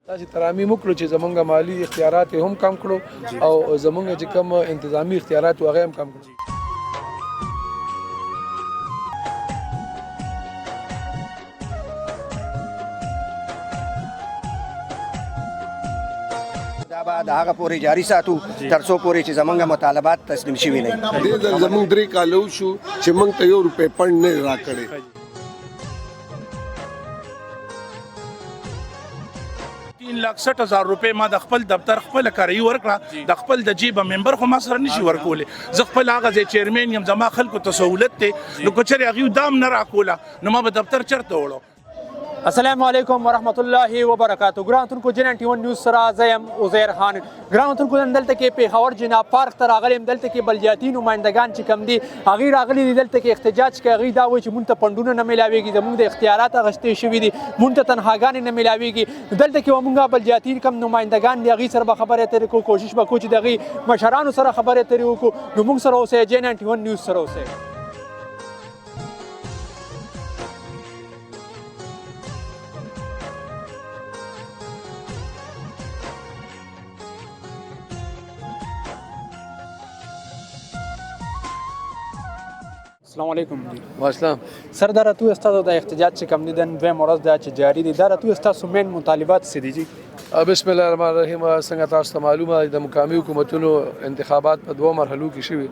تاسې ترامیم وکړو چې زمونږ مالي اختیارات هم کم کړو او زمونږ چې کوم انتظامی اختیارات هغه هم کم کړو. دا به د هغه پورې جاري ساتو تر څو پورې چې زمونږ مطالبات تسلیم شوي نه وي. دې ځل زمونږ 3 کاله وشو چې موږ ته ₹1 پنډ نه راکړی. 3,60,000 روپۍ ما د خپل دفتر خپل کاري ورکړه، د خپل د جیب ممبر خو ما سره نشي ورکولې. زه خپل هغه ځای چیرمن یم، زما خلکو ته سہولت دی، نو که چېرې هغوی دام نه راکوله نو ما به دفتر چېرته وړو. السلام علیکم ورحمت الله وبرکاتو. ګران تونکو جن 91 نیوز سره زه یم عزیر خان. ګران تونکو نن دلته کې پیښور جناب پارک ته راغلی یم. دلته کې بلجاتي نمایندګان چې کوم دي هغوی راغلي دي دلته کې احتجاج کوي. هغوی دا وایي چې مونږ ته فنډونه نه میلاویږي، زموږ د اختیارات اخیستې شوي دي، مونږ ته تنخواګانې نه میلاویږي. دلته کې مونږ بلجاتي کوم نمایندګان دي هغوی سره به خبرې اترې کوو، کوشش به کوو چې د هغوی مشرانو سره خبرې اترې وکړو. نو مونږ سره اوسئ، جن 91 نیوز سره اوسئ. السلام علیکم. واسلام سر دا راتلو ستاسو د احتجاج چې کوم دي د دویم ورځ دا چې جاري دي، دا راتلو ستاسو مین مطالبات څه دي جی؟ بسم الله الرحمن الرحیم. څنګه تاسو ته معلومه د مقامي حکومتونو انتخابات په 2 مرحلو کې شوي.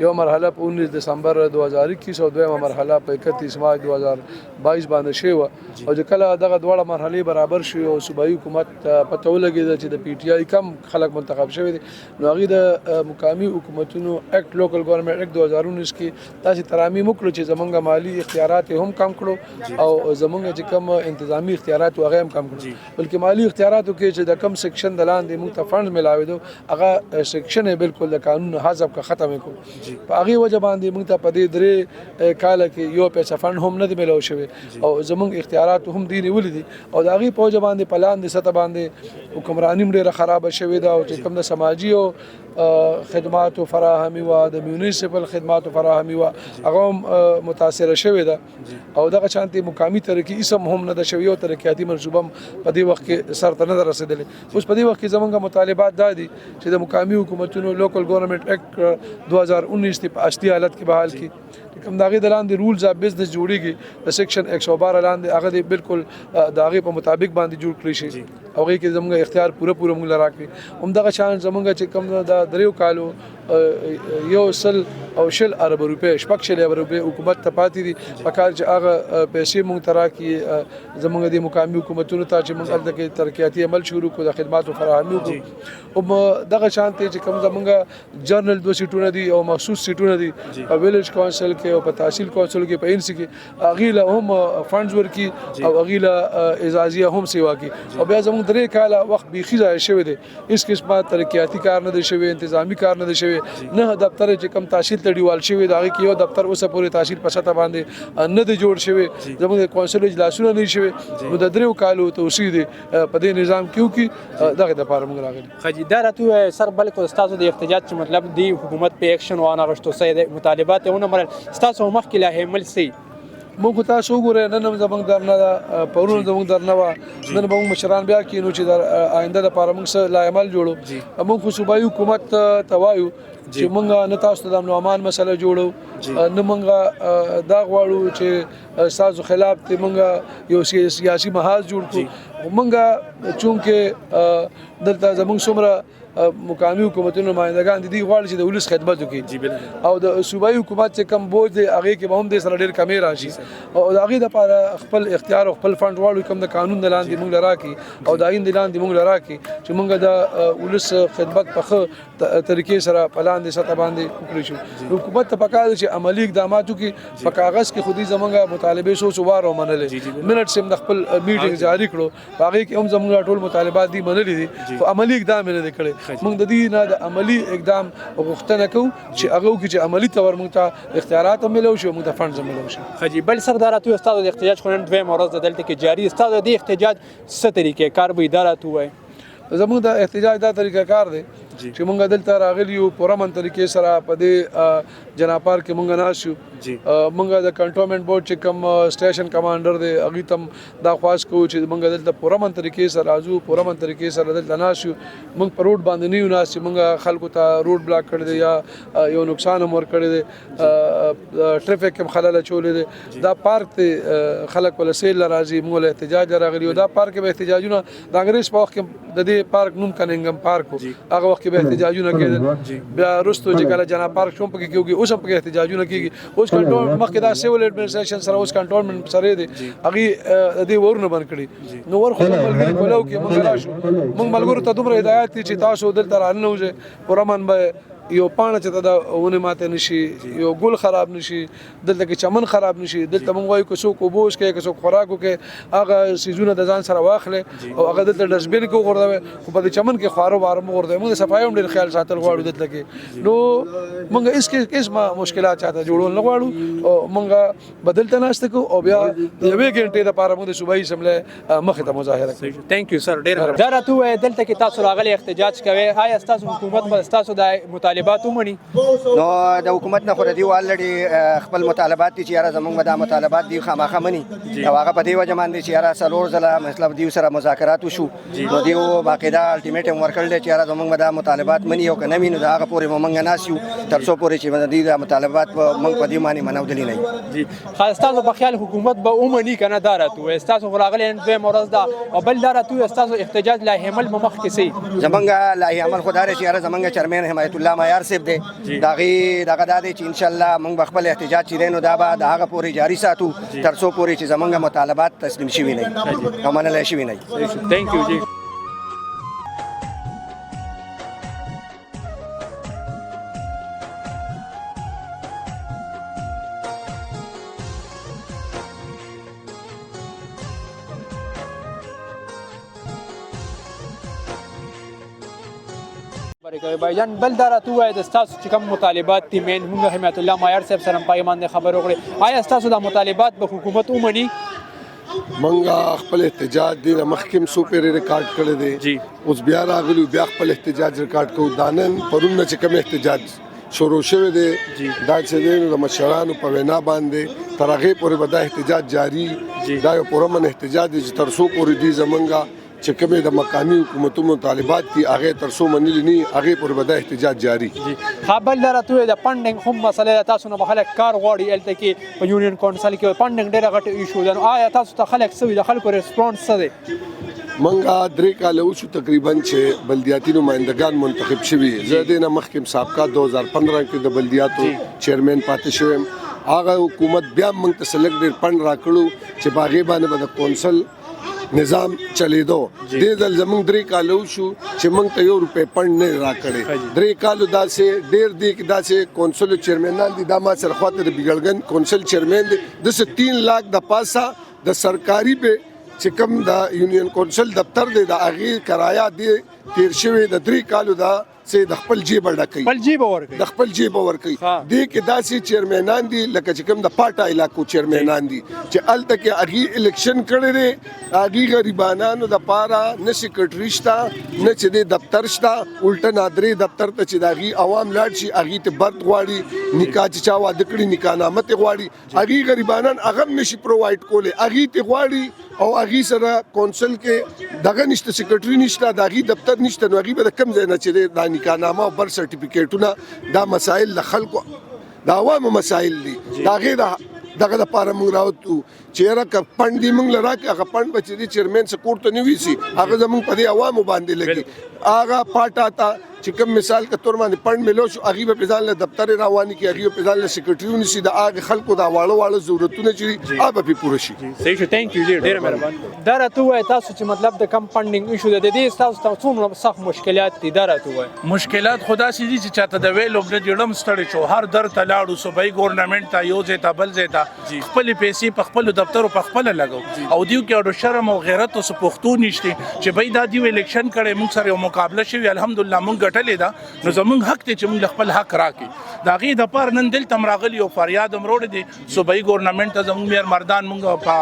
یو مرحله په 19 دسمبر 2021 او دویمه مرحله په 31 مارچ 2022 باندې شوې وه. او چې کله دغه دواړه مرحلې برابر شوې او صوبایي حکومت پته ولګېده چې د پی ټي آی کم خلک منتخب شوي دي، نو هغوی د مقامي حکومتونو اکټ لوکل ګورنمنټ اکټ 2019 کې داسې ترامیم وکړو چې زمونږ مالي اختیارات هم کم کړو او زمونږ چې کوم انتظامی اختیارات هغه هم کم کړو. بلکې مالي اختیاراتو کې چې د کم سیکشن د لاندې موږ ته فنډ میلاوېدو هغه سیکشن یې بالکل د قانون حذف که ختم یې کړو. په هغې وجه باندې موږ ته په دې 3 کاله کې یو پیسه فنډ هم نه دی میلاو شوی او زمونږ اختیارات هم دی نیولي دي. او د هغې په وجه باندې په لاندې سطح باندې حکمراني هم ډېره خرابه شوې ده او چې کوم د سماجي او خدماتو فراهمي وه، د میونسپل خدماتو فراهمي وه، هغه هم متاثره شوې ده. او دغه شانتې مقامي ترقي اسم هم نه ده شوې او ترقیاتي منصوبه هم په دې وخت کې سر ته نه ده رسېدلې. اوس په دې وخت کې زمونږ مطالبات دا دي چې د مقامي حکومتونو لوکل ګورنمنټ اکټ 2019 په اصلي حالت کې بحال کړي. کوم د هغې د لاندې رولز اف بزنس جوړېږي د سیکشن 112 لاندې هغه دې بالکل د هغې په مطابق باندې جوړ کړی شي او هغې کې زموږ اختیار پوره موږ له راکړي. همدغه شان زموږ چې کوم د 3 کالو 100 ارب روپۍ 6 ارب روپۍ حکومت ته پاتې دي. په کار چې هغه پیسې موږ ته راکړي زموږ د مقامي حکومتونو ته چې موږ هلته کې ترقیاتي عمل شروع کړو، د خدماتو فراهمي وکړو. دغه شانتې چې کوم زموږ جرنل 2 سیټونه دي او مخصوص سیټونه دي په ویلیج کونسل کې او په تحصیل کونسل کې په انس کې هغوی له هم فنډز ورکړي او هغوی له اعزازیه هم سیوا کړي. او بیا زموږ 3 کاله وخت بیخي ضایع شوی دی، هېڅ قسمه ترقیاتي کار نه دی شوی، انتظامي کار نه دی شوی. نه دفتر چې کوم تحصیل ته ډیوال شوی د هغې کې یو دفتر اوسه پورې تحصیل په سطح باندې نه دی جوړ شوی. زموږ د کونسل اجلاسونه نه شوي. نو د 3 کالو توسیع دی په دې نظام کې وکړي. دغې دپاره موږ راغلي. خجی دا راتلو سر بلکې ستاسو د احتجاج چې مطلب دی حکومت په اکشن وانه غوښتو څه دی مطالبات یې ونه منل، ستاسو مخکې لا حمل سی موږ خو تاسو وګورئ نن هم زموږ درنه ده، پرون زموږ درنه وه، نن به موږ مشران بیا کینو چې د آینده دپاره موږ څه لایعمل جوړو. موږ خو صوبایي حکومت ته وایو چې موږ نه تاسو ته د امن و امان مسله جوړو، نه موږ دا غواړو چې ستاسو خلاف ته موږ یو سیاسي محاذ جوړ کړو. موږ چونکې دلته زموږ څومره مقامي حکومتونو نمایندګان دي غواړي چې د ولس خدمت وکړي او د صوبایي حکومت چې کم بوج دی هغې کې به هم دې سره ډېر کمې راشي او د هغې دپاره خپل اختیار او خپل فنډ غواړو کوم د قانون د لاندې موږ له راکړي او د آیین د لاندې موږ له راکړي چې موږ د ولس خدمت په ښه طریقې سره په لاندې سطح باندې وکړی شو. حکومت ته پکار ده چې عملي اقدامات وکړي. په کاغذ کې خودي زموږ مطالبې څو وار ومنلې، منټس هم د خپل میټینګ جاري کړو، په هغې کې هم زموږ ټول مطالبات دي منلي دي، خو عملي اقدام یې نه دی کړی. موږ د دې نه د عملي اقدام غوښتنه کوو چې هغه وکړي چې عملي طور موږ ته اختیارات هم میلاو شي او موږ ته فنډز هم میلاو شي. خجی بل سر دا راتلو ستاسو د احتجاج خو نن دویم ورځ ده دلته کې جاري، ستاسو د احتجاج څه طریقې کار به دا راتلو وایي؟ زموږ د احتجاج دا طریقه کار دی چې مونږ دلته راغلی یو په رمن طریقې سره په دې جناب پارک کې مونږ ناست یو مونږ د کنټرولمنټ بورډ چې کوم سټیشن کمانډر دی هغې ته هم دا خواست کوو چې مونږ دلته په رمن طریقې سره راځو په رمن طریقې سره دلته ناست یو مونږ په روډ باندې نه یو ناست چې مونږ خلکو ته روډ بلاک کړی دی یا یو نقصان هم ورکړی دی ټریفک هم خلل اچولی دی دا پارک دی خلک ول سیل له راځي مونږ له احتجاج راغلي یو دا پارک به احتجاجونه د انګریز په وخت کې د دې پارک نوم کننګم پارک هغه وخت کې به احتجاجونه کېدل بیا وروسته چې کله جناب پارک شوم پکې کېږي اوس هم پکې احتجاجونه کېږي اوس کنټرول مخکې دا سیول ایډمنسټریشن سره اوس کنټرولمنټ سره دی هغې د دې ورونه بند کړي نو ور خو ملګري کولو کې مونږ راشو مونږ ملګرو ته دومره هدایت دي چې تاسو دلته راننوځئ په رمن به یو پاڼه چې ته دا ونې ماته نشي یو ګل خراب نشي دلته کې چمن خراب نشي دلته مونږ وایو که څوک اوبه وڅښي که څوک خوراک وکړي هغه څیزونه د ځان سره واخلې او هغه دلته ډسټبین کې وغورځوئ خو په دې چمن کې خواره واره مه غورځوئ مونږ د صفایي هم ډېر خیال ساتل غواړو دلته کې نو مونږ هېڅ قسمه مشکلات چاته جوړول نه غواړو او مونږ به دلته ناسته کوو او بیا د یوې ګنټې دپاره مونږ د صوبایي اسمبلۍ مخې ته مظاهره کوو تھینک یو سر ډېر دا راته ووایه دلته کې تاسو راغلي احتجاج کوئ آیا ستاسو حکومت به ستاسو د مطالبات ومني نو د حکومت نه خو د دې الریډي خپل مطالبات دي چې یاره زموږ به دا مطالبات دي خامخا مني او هغه په دې وجه باندې چې یاره څلور ځله مطلب دیو سره مذاکرات وشو نو دیو باقاعده الټیمیټم ورکړل چې یاره زموږ به دا مطالبات مني او که نه وي نو د هغه پورې به موږ ناست یو تر څو پورې چې د دې دا مطالبات موږ په دې باندې منودلي نه یو جی ستاسو په خیال حکومت به ومني که نه دا راته ووایه ستاسو خو راغلی دویمه ورځ ده او بل دا راته ووایه ستاسو احتجاج لایحې عمل به مخکې سي زمونږ لایحې عمل خو دا دی چې یاره زمونږ چیرمین حمایت الله معیار صاحب دی د هغې دغه دا دی چې انشاءالله موږ به خپل احتجاج چې دی نو دا به د هغه پورې جاري ساتو تر څو پورې چې زمونږ مطالبات تسلیم شوي نه او منلی شوي نه تھینک یو جی بایجان بل دا راته ووایه د ستاسو چې کوم مطالبات دي مین موږ حمایت الله معیار صاحب سره هم پای باندې خبرې وکړې آیا ستاسو دا مطالبات به حکومت ومني منګه خپل احتجاج دی مخکې هم څو پیرې ریکارډ کړی دی اوس بیا راغلو بیا خپل احتجاج ریکارډ کوو دا نن پرون نه چې کوم احتجاج شروع شوی دی دا چې دی نو د مشرانو په وینا باندې تر هغې پورې به دا احتجاج جاري دا یو پرامن احتجاج دی چې تر څو پورې دی زمونږ چې کومې د مقامي حکومتونو مطالبات دي هغې تر څو منلي نه هغې پورې به دا احتجاج جاري بل دا راته ووایه د فنډنګ هم مسله ده تاسو نه به خلک کار غواړي هلته کې په یونین کونسل کې فنډنګ ډېره غټه ایشو ده نو آیا تاسو ته خلک څه وي د خلکو ریسپانس څه دی منګه 3 کاله وشو تقریبا چې بلدیاتي نمایندگان منتخب شوي زه دې نه مخکې سابقه 2015 کې د بلدیاتو چیرمین پاتې شوم هغه حکومت بیا موږ ته سلیکټډ فنډ راکړو چې په هغې باندې به د کونسل نظام چلیدو دې ځل زموږ 3 کاله وشو چې موږ ته 1 روپۍ فنډ نه راکړی 3 کالو داسې ډېر دي چې داسې کونسل چیرمینان دي دا ما سره خواته د بګړګن کونسل چیرمین دی داسې 3 لاک د پاسه د سرکاري به چې کوم د یونین کونسل دفتر دی د هغې کرایه دی تیر شوی د 3 کالو دا چې د خپل جیب ډکوي خپل جیب ورکوي د خپل جیب ورکوي دې کې داسې چیرمینان دي لکه چې کوم د پاټا علاقو چیرمینان دي چې هلته کې هغې الیکشن کړی دی هغې غریبانانو دپاره نه سیکرټري شته نه چې دی دفتر شته الټه نادرې دفتر ته چې د هغې عوام لاړ شي هغې ته برد غواړي نکاح چې چا واده کړي نکاحنامه ترې غواړي هغې غریبانان هغه هم نشي پرووایډ کولی هغې ترې غواړي او هغې سره کونسل کې دغه نشته سیکرټري نشته د هغې دفتر نشته نو هغې به د کوم ځای نه چې دی دا نکاحنامه او برث سرټیفیکیټونه دا مسایل د خلکو د عوامو مسایل دي د هغې دغه دپاره موږ راوتو چې یاره که فنډ دې موږ له راکړي هغه فنډ به چې دې چیرمین څه کور ته نه ویسي هغه زموږ په دې عوامو باندې لګي هغه پاټا ته چې کوم مثال که تور باندې فنډ ملو شو هغې به په ځان له دفتر رواني کړي هغې به په ځان له سیکرټري ونیسي د هغې خلکو دا واړه واړه ضرورتونه چې هغه به پرې پوره شي صحیح شو تھینک یو ډېره مهرباني دا راته ووایه تاسو چې مطلب د کم فنډنګ ایشو ده د دې ستاسو ته څومره سخت مشکلات دي دا راته ووایه مشکلات خو داسې دي چې چاته د ویلو نه دي ړم ستړی شو هر در ته لاړو صوبایي ګورنمنټ ته یو ځای ته بل ځای ته خپلې پیسې په خپلو دفترو په خپله لګو او دیو کې اډو شرم او غیرت اوس پښتو نشته چې بای دا دیو الیکشن کړي موږ سره یو مقابله شوی الحمدلله موږ ګټلې ده نو زمونږ حق دی چې موږ خپل حق راکړي د هغې دپاره نن دلته هم راغلي یو فریاد هم روړی دی صوبایي ګورنمنټ ته زموږ میر مردان موږ په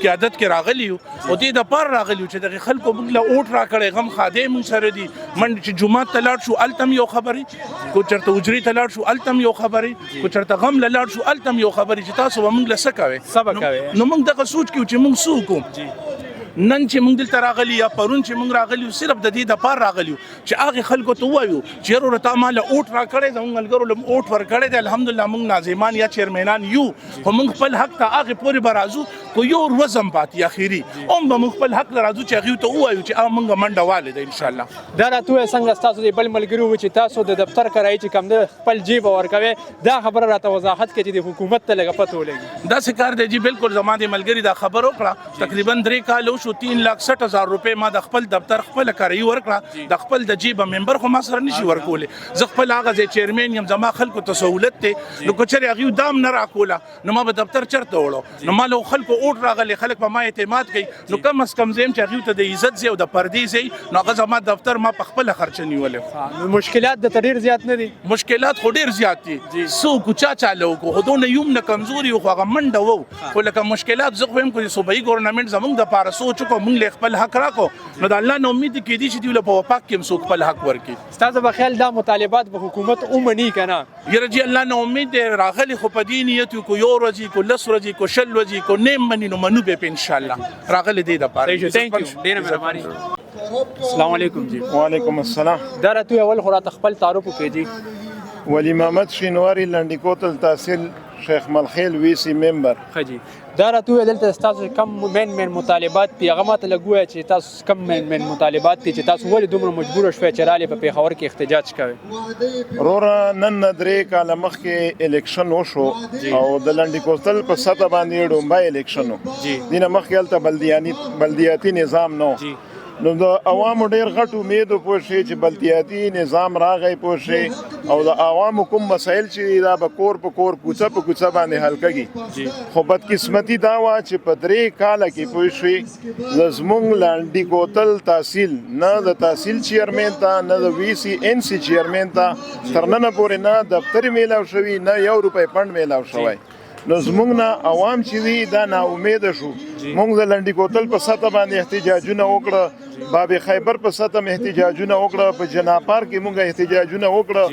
قیادت کې راغلي یو او دې دپاره راغلي یو چې دغې خلکو موږ له اوټ راکړی غم خادی موږ سره دي منډې چې جومات ته لاړ شو هلته هم یو خبرې کو چېرته حجرې ته لاړ شو هلته هم یو خبرې کو چېرته غم له لاړ شو هلته هم یو خبرې چې تاسو به موږ له څه کوئ نو موږ دغه سوچ کوو چې موږ څه وکړو نن چې موږ دلته راغلي یا پرون چې موږ راغلي صرف د دې دپاره راغلي چې هغې خلکو ته ووایو چې یاره تا ما له اوټ راکړی زموږ ملګرو له اوټ ورکړی دی الحمدلله موږ ناظمان یا چیرمینان یو خو موږ خپل حق ته هغې پورې به راځو خو یو ورځ هم پاتې اخري هم به موږ خپل حق له راځو چې هغوی ته ووایو چې هغه موږ منډه والې ده انشاءالله دا راته ووایه څنګه ستاسو د بل ملګري وو چې تاسو د دفتر کرایي چې کوم ده خپل جیب ورکوئ دا خبره راته وضاحت کړي چې د حکومت ته لږه پته ولګي داسې کار دی جی بالکل زما د ملګري دا خبر وکړه تقریبا 3 کال وشو 3,60,000 روپۍ ما د خپل دفتر خپل کرایي ورکړه د خپل د جیبه ممبر خو ما سره نشي ورکولی زه خپل هغه ځای چیرمین یم زما خلکو ته سهولت دی نو که چېرې هغوی دام نه راکوله نو ما به دفتر چېرته وړو نو ما له خلکو اوټ راغلی خلک په ما اعتماد کوي نو کم از کم زه یم چې هغوی ته د عزت ځای او د پردې ځای نو هغه زما دفتر ما په خپله خرچه نیولی نو مشکلات درته ډېر زیات نه دي مشکلات خو ډېر زیات دي څه وکړو چا چاله وکړو خو دونه یوم نه کمزوري وو خو هغه منډه وو خو لکه مشکلات زه خو یم چې صوبایي ګورنمنټ زموږ دپاره سوچ وکړو موږ له خپل حق راکړو نو د الله نه امید کېدي چې دوی له په وفاق کې هم څوک خپل حق ورکړي ستاسو په خیال دا مطالبات به حکومت ومني که نه یاره جی الله نه امید دی راغلی خو په دې نیت یو کو یو ورځې کو 10 ورځې کو 20 ورځې کو نیم مني نو منو به په انشاءالله راغلی دی دپاره ثانک یو ډېره مهرباني السلام علیکم جی وعلیکم السلام دا راته اول خو راته خپل تعارف وکړئ جی ولی محمد شینواری لنډی کوتل تحصیل شیخ ملخیل وی سی ممبر ښه جی دا راته ووایه دلته ستاسو کم مین مطالبات دي هغه ماته لږ ووایه چې تاسو کم مین مطالبات دي چې تاسو ولې دومره مجبوره شوئ چې رالې په پېښور کې احتجاج کوئ وروره نن نه 3 کاله مخکې الیکشن وشو او د لنډی کوتل په سطح باندې ډومبای الیکشن و دینه مخکې هلته بلدیاتي نظام نو نو د عوامو ډېر غټ امید و پوه شي چې بلدیاتي نظام راغی پوه شي او د عوامو کوم مسایل چې دا به کور په کور کوڅه په کوڅه باندې حل کېږي خو بدقسمتي دا وه چې په 3 کاله کې پوه شوي زموږ لنډي کوتل تحصیل نه د تحصیل چیرمین ته نه د وی سی این سی چیرمین ته تر ننه پورې نه دفتر میلاو شوي نه 1 روپۍ فنډ میلاو شوی نو زموږ نه عوام چې دي دا ناامیده شو موږ د لنډي کوتل په سطح باندې احتجاجونه وکړه باب خیبر په سطح م احتجاجونه وکړه په جناپار کې موږ احتجاجونه وکړه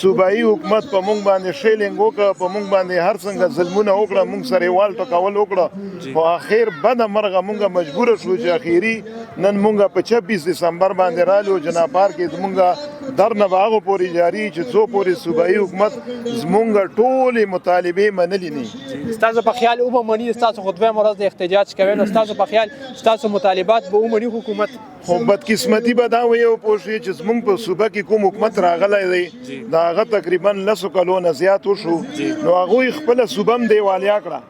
صوبایي حکومت په موږ باندې شیلینګ وکړه په موږ باندې هر څنګه ظلمونه وکړه موږ سره وال ټکول وکړه خو اخر بده مرغه موږ مجبوره شو چې اخیری نن موږ په 26 دسمبر باندې رالو جناپار کې موږ درنه باغ پورې جاری چې څو پورې صوبایي حکومت زموږ ټولې مطالبې منلې نه ستاسو په خیال او به مني ستاسو خو دویمه ورځ د احتجاج کوي نو ستاسو په خیال ستاسو مطالبات به ومني حکومت خو بدقسمتي به دا وي او پوه شي چې زموږ په صوبه کې کوم حکومت راغلی دی د هغه تقریبا 10 کلو نه زیات وشو نو هغوی خپله صوبه هم دیوالیا کړه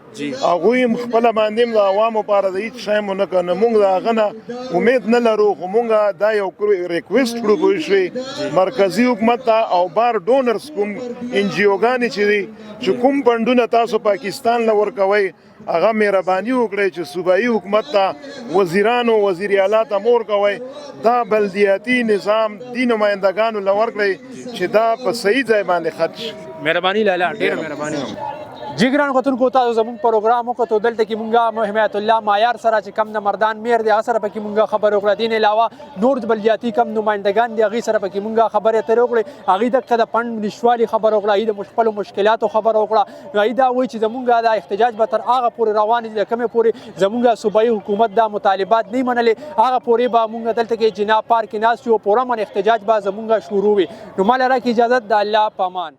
هغوی هم خپله باندې هم د عوامو لپاره د هېڅ شی مو نه کړه نو موږ د هغه نه امید نه لرو خو موږ دا یو ریکویسټ کړو پوه شوې مرکزي حکومت ته او بار ډونرز کوم ان جي اوګانې چې دي چې کوم فنډونه تاسو پاکستان له ورکوئ هغه مهرباني وکړئ چې صوبایي حکومت ته وزیرانو وزیر اعلی ته مور کوئ دا بلدیاتي نظام دي نمایندګانو له ورکړئ چې دا په صحیح ځای باندې خط شي مهرباني لاله ډېره مهرباني جی ګرانو کتونکو تاسو زموږ پروګرام وکړو دلته کې مونږه حمایت الله معیار سره چې کم د مردان میر دی هغه سره پکې مونږه خبرې وکړه دین علاوه نور بلدیاتي کم نمایندګان دي هغې سره پکې مونږه خبرې اترې وکړې هغوی دقه د فنډ نشتوالي خبره وکړه هغوی د خپلو مشکلاتو خبره وکړه نو هغوی دا وایي چې زمونږ دا احتجاج به تر هغه پورې روان دي د کومې پورې زمونږ صوبایي حکومت دا مطالبات نه منلې هغه پورې به مونږ دلته کې جناب پارک کې ناست یو پوره من احتجاج به زمونږ شروع وي نو ما له راکړي اجازت د الله په امان